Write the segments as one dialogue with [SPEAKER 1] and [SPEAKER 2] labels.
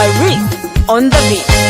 [SPEAKER 1] by Rick on the beat.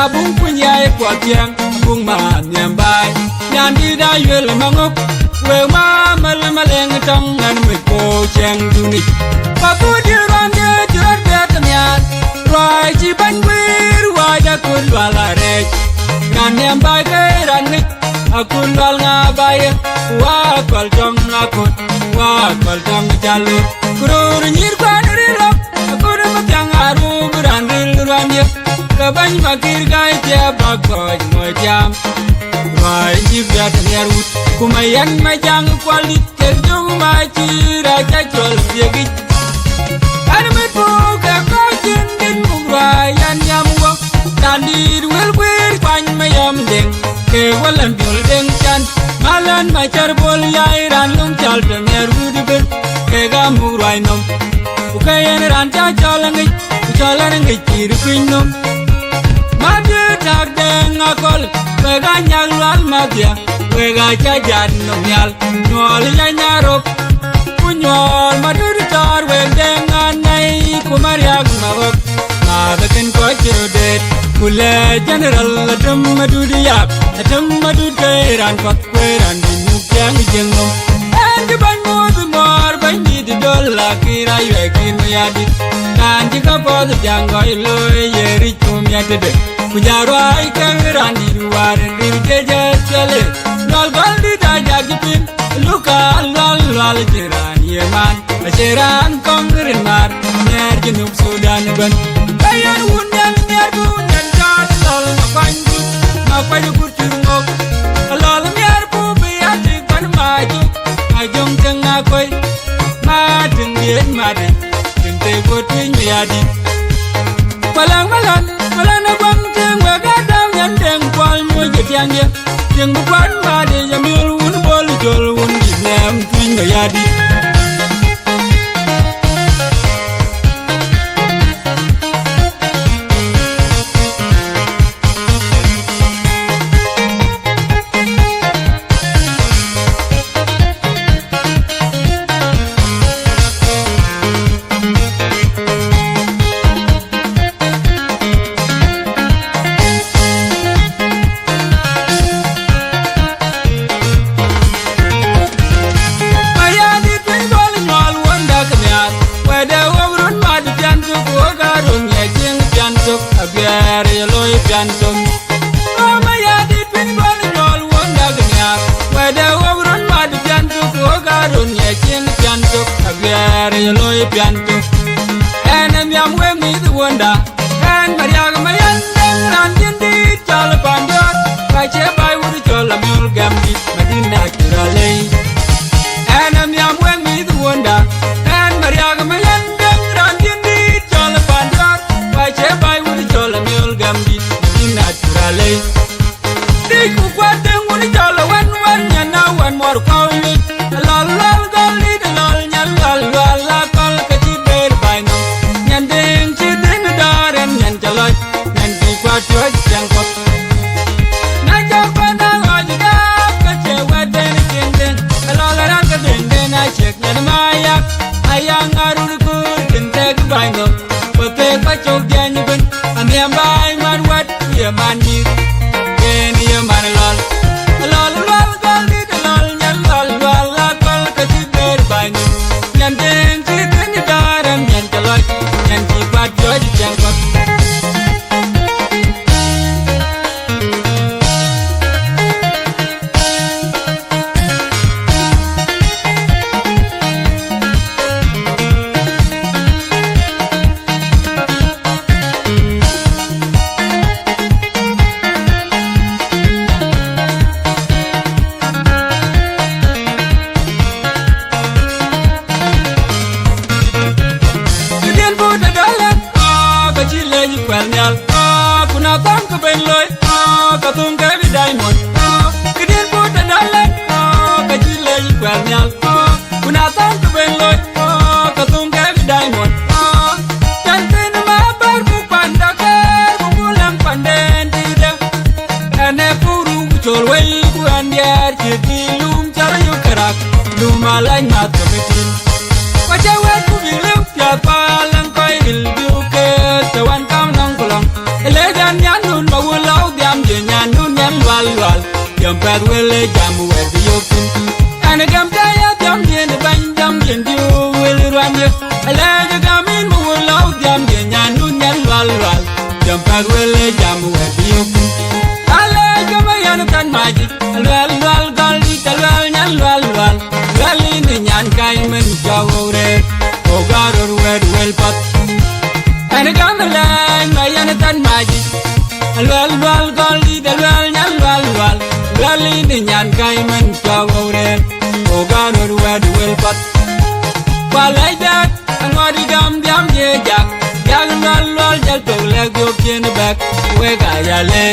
[SPEAKER 2] Bung punya kuat yang bung ma nyambai nhan đi đã yul mangok we ma mal maleng tong an mi ko cheng duni pa ku di ram ye chrat bet nyan roi chi ban wir wa da kun wala re ngan yam ba ke ran ni akun wal nga ba ye wa kal tong akun wa kal tong chalu kurur nyir kwan ri lo akun ma kyang aru ran ri ran ye ka ban ma kir ga ye ba ko mo jam Mai jibya tanyarut kumayan majang kwalit kerjung majira jajol biegi Armet buka kajin din murayan yamwa Tandir welwer kwany mayam deng ke walan biol deng chan Malan macar bol yairan lung chal tanyarut ben ke ga murai nom Bukayan ran chachalangi chalangi kirpinom Madye tak deng akol Wega nyalwal madya, wega chajan nomyal, nyol nyarok, kunyol maduritar wendengan nai kumariag mawak, madakin kochirodet, kule general adem madudiyap, adem madudkairan pakweran dinukyang jengom, and ban mor bandi di dolla kira yekin mayadit, kan jika pod jangoy loy yeri kumyatede. Kujarwai kangeran di luar dirke jale lol gol di dajak jepin luka lol jiran yeman jiran kongerin mar nyer jenub Sudan ban kayan unyan nyer bunyan jat lol mapanju kurcungok lol nyer bu biati ban maju ajong tengah koi madeng yen madeng tente kotwin miadi malang na bang teng wega dang yan deng kwal mo jetiang ye teng bukan ba de yamil un bol jol un di nem twin no yadi Jantung, oh maya di pinggul jol wonda ganyar. Weda wabron mad jantung, oh garun ya cing jantung. Abiar yeloi jantung. Enem yang wengi di wonda. En mariag mayan deng ranjin di jol pandor. Kace bai wuri jol amul gamdi madina kiralei. Enem yang wengi di wonda. En mariag mayan deng ranjin di jol pandor. Kace bai wuri jol amul gamdi. Naturally, they could quite them when it's all one, and now one more calling. Lol, golly, the lol, lol, la call, catchy bear by now. Yanding, children, the door, and Yanjalot, and be quite your junk up. Naja, when I was it up, catch a wet anything, a lol around the then I check Yanamaya. I young are good and take by now, but they got your genuine, and then by my what. Man ni, ni man lol, gol di lol, lol la gol kati ber bani. Yan deng ti ni daram yan jaloi, yan ti pat joi jangkot. Kuna tang ke ben loy, katung ke bi diamond. Kidin put an allen, kajile kwal nyal. Kuna tang ke ben loy, katung ke bi diamond. Tanten ma bar bu panda ke bu pulang panden tida. Ane puru chol wei ku andiar chiti lum cara yu kerak, lum alai mat kemetin. Wajah wei ku bilu tiap palang koi bildu ke tawan kam nong kulang. Elegan nyanun bawulau diam je nyanun yan wal wal. Yang pad wele jam we bi yokin ana gam ta ya jam yen ban jam yen di wel ran ye ala ga gamin mu law jam yen nyanu nyan wal wal jam pad wele jam we bi yokin ala ga ma yan tan maji wal wal gal di wal nyan wal wal wali ni nyan kai men jawre o garor wel pat ana gam la ma yan tan maji wal wal gal di wal nyan wal wal wali ni nyan kai men jawre o garor wel pat walai dat angodi gam jam je jak yang wal wal jal to leg yo kin back we ga ya le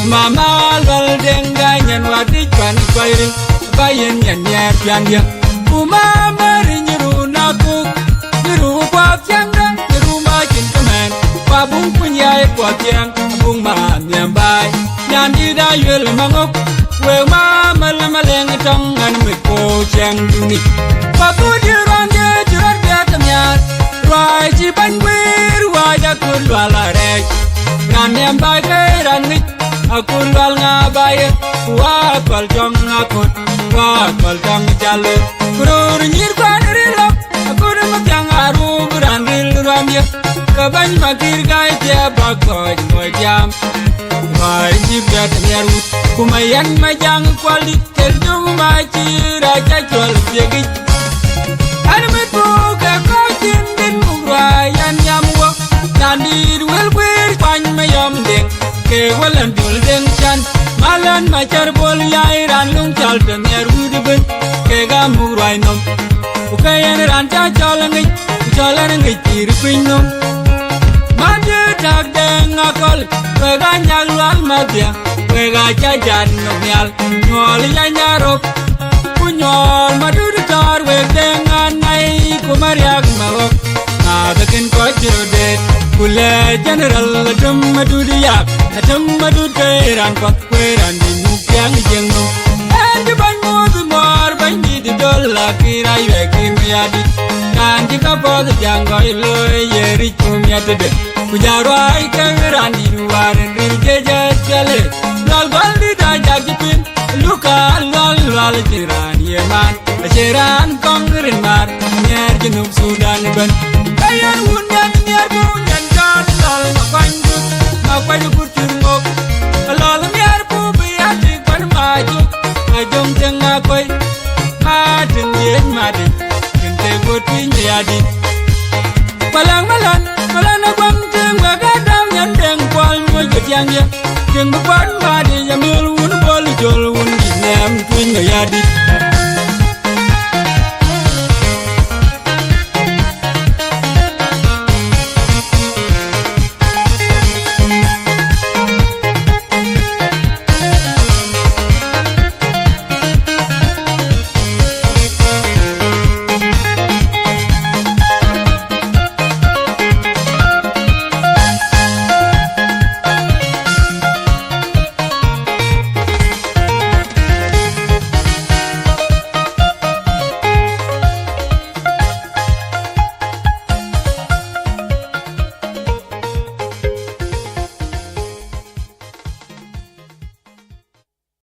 [SPEAKER 2] Mama wal denga nyan wadi kan kwairi bayen nyan nyer pianya umama rinyiru naku niru kwa tianga niru ma kin kaman babung punya kwa tiang bung ma nyambai nyan di da yul mangok we mama maleng tong an me ko chang duni babu di ronge jirat biata nyar rai ji ban wir wa ja kul wala re nyan nyambai kai rangi akul wal ngabaye wa kal jong akut wa kal jong jale kurur nyir kwan rilo akur makyang aru brandil ramye kabany makir gai tia bakoj mojam wai jibet nyarut kumayan majang kwali terjung machi raja chol piegi armet buka kojin din mugrayan nyamwa nandir wel kwir kwany mayam dek ke walan dul deng chan malan machar bol yai ran lung chal ten yer udben ke ga murai nom ukayan ran cha chalangi chalangi tir pinom manje tak deng akol ke ga nyalwal madya ke ga cha jan nom yal nyol ya nyarok kunyol madur tar we deng anai kumariak mawok adakin kwajode kule general dum madudiya dum madud kairan pat kairan di mukyang jengno and ban mod mor ban di dolla kira ye kimyadi kan di kapod jangoy lo yeri kumyade kujarwai kairan di waren ri je chale lal gal di da jagipin luka lal lal jiran yeman jiran kongrin mar nyer junub sudan ban kayan wunyan nyer bunyan jan lal mapanju mapanju kuturngok lal nyer bu biati kan maju ajong tenga koi matin yen madi kente gotin yadi palang malan agwang teng bagadam nyan deng kwal mo jotyang ye teng bukan madi yamul wun bol jol wun nem twin yadi